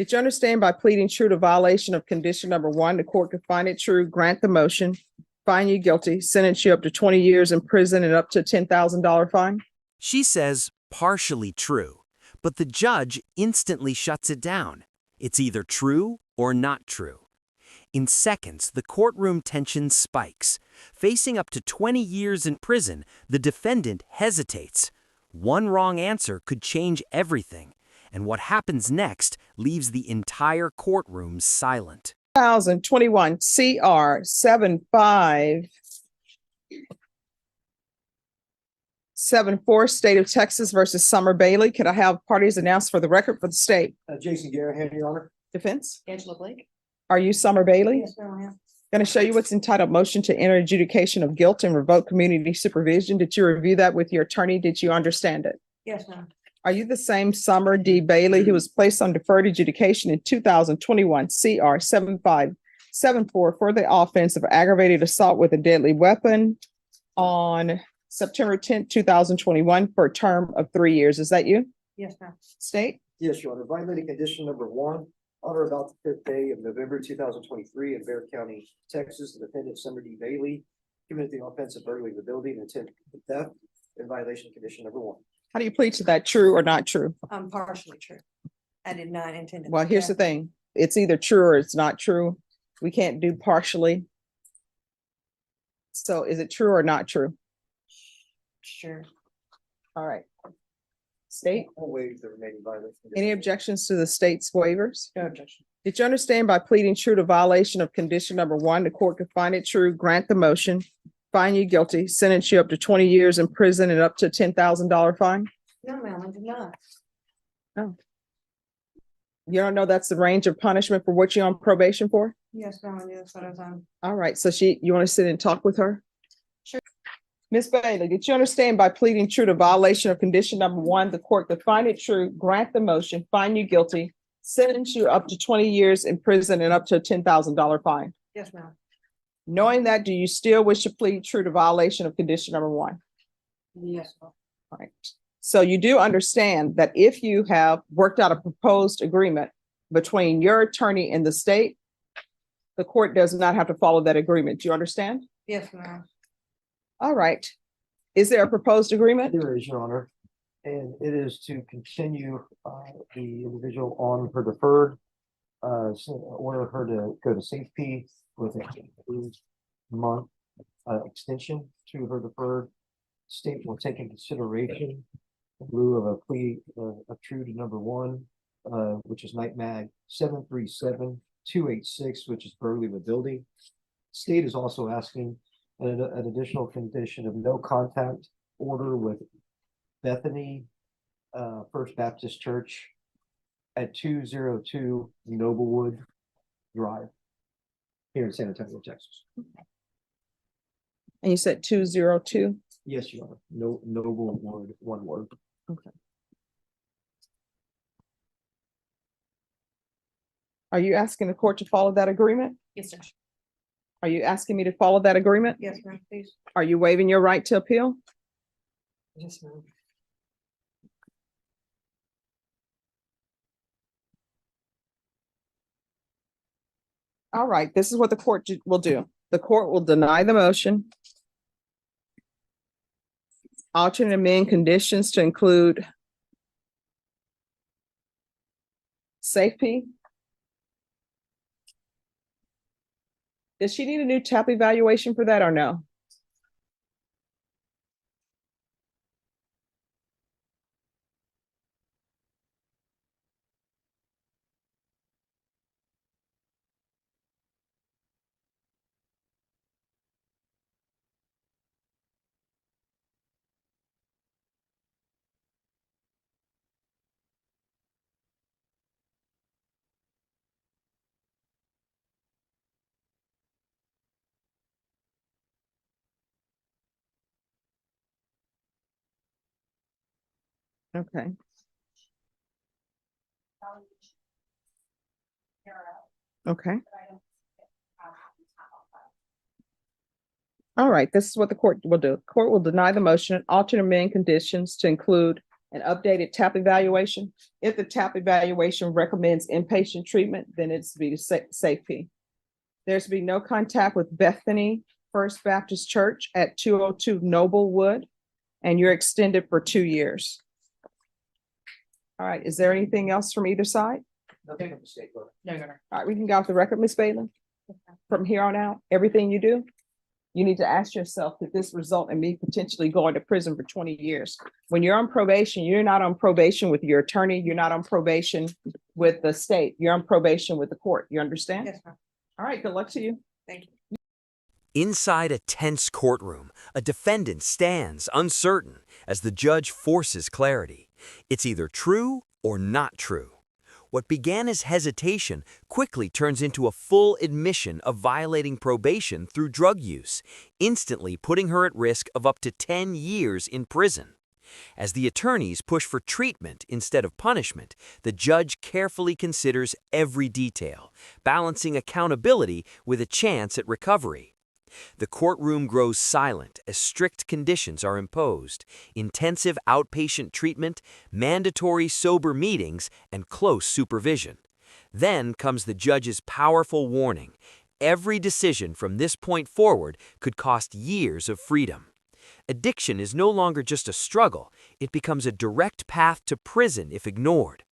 Did you understand by pleading true to violation of condition number one, the court could find it true, grant the motion, find you guilty, sentence you up to 20 years in prison and up to a $10,000 fine? She says partially true, but the judge instantly shuts it down. It's either true or not true. In seconds, the courtroom tension spikes. Facing up to 20 years in prison, the defendant hesitates. One wrong answer could change everything, and what happens next leaves the entire courtroom silent. 2021 CR 7574, State of Texas versus Summer Bailey. Could I have parties announced for the record for the state? Jason Garahan, Your Honor. Defense? Angela Blake. Are you Summer Bailey? Yes, ma'am, I am. Going to show you what's entitled motion to enter adjudication of guilt and revoke community supervision. Did you review that with your attorney? Did you understand it? Yes, ma'am. Are you the same Summer D. Bailey who was placed on deferred adjudication in 2021 CR 7574 for the offense of aggravated assault with a deadly weapon on September 10th, 2021 for a term of 3 years? Is that you? Yes, ma'am. State? Yes, Your Honor. Violating condition number one, on or about the 5th day of November 2023 in Bexar County, Texas, the defendant Summer D. Bailey committed the offense of burglaring the building and attempted theft in violation of condition number one. How do you plead to that? True or not true? Partially true. I did not intend to. Well, here's the thing. It's either true or it's not true. We can't do partially. So is it true or not true? Sure. All right. State, I'll waive the remaining violation. any objections to the state's waivers? No objection. Did you understand by pleading true to violation of condition number one, the court could find it true, grant the motion, find you guilty, sentence you up to 20 years in prison and up to a $10,000 fine? No, ma'am, I did not. You don't know that's the range of punishment for what you're on probation for? Yes, ma'am, I knew that's what I was on. All right, so you want to sit and talk with her? Sure. Ms. Bailey, did you understand by pleading true to violation of condition number one, the court could find it true, grant the motion, find you guilty, sentence you up to 20 years in prison and up to a $10,000 fine? Yes, ma'am. Knowing that, do you still wish to plead true to violation of condition number one? Yes, ma'am. All right. So you do understand that if you have worked out a proposed agreement between your attorney and the state, the court does not have to follow that agreement. Do you understand? Yes, ma'am. All right. Is there a proposed agreement? There is, Your Honor, and it is to continue the individual on her deferred, order her to go to safety with a 8-month extension to her deferred. State will take in consideration in lieu of a plea of true to number one, which is Night Mag 737-286, which is burglary of a building. State is also asking an additional condition of no contact order with Bethany First Baptist Church at 202 Noblewood Drive here in San Antonio, Texas. And you said 202? Yes, Your Honor. No, Noblewood, one word. Okay. Are you asking the court to follow that agreement? Yes, sir. Are you asking me to follow that agreement? Yes, ma'am, please. Are you waiving your right to appeal? Yes, ma'am. All right, this is what the court will do. The court will deny the motion. Alternate amend conditions to include safety. Does she need a new TAP evaluation for that or no? Okay. Okay. All right, this is what the court will do. Court will deny the motion, alternate amend conditions to include an updated TAP evaluation. If the TAP evaluation recommends inpatient treatment, then it's to be safe P. There's to be no contact with Bethany First Baptist Church at 202 Noblewood, and you're extended for 2 years. All right, is there anything else from either side? Nothing of the state court. No, Your Honor. All right, we can go off the record, Ms. Bailey. From here on out, everything you do, you need to ask yourself, could this result in me potentially going to prison for 20 years? When you're on probation, you're not on probation with your attorney. You're not on probation with the state. You're on probation with the court. You understand? Yes, ma'am. All right, good luck to you. Thank you. Inside a tense courtroom, a defendant stands uncertain as the judge forces clarity. It's either true or not true. What began as hesitation quickly turns into a full admission of violating probation through drug use, instantly putting her at risk of up to 10 years in prison. As the attorneys push for treatment instead of punishment, the judge carefully considers every detail, balancing accountability with a chance at recovery. The courtroom grows silent as strict conditions are imposed: intensive outpatient treatment, mandatory sober meetings, and close supervision. Then comes the judge's powerful warning: every decision from this point forward could cost years of freedom. Addiction is no longer just a struggle, it becomes a direct path to prison if ignored.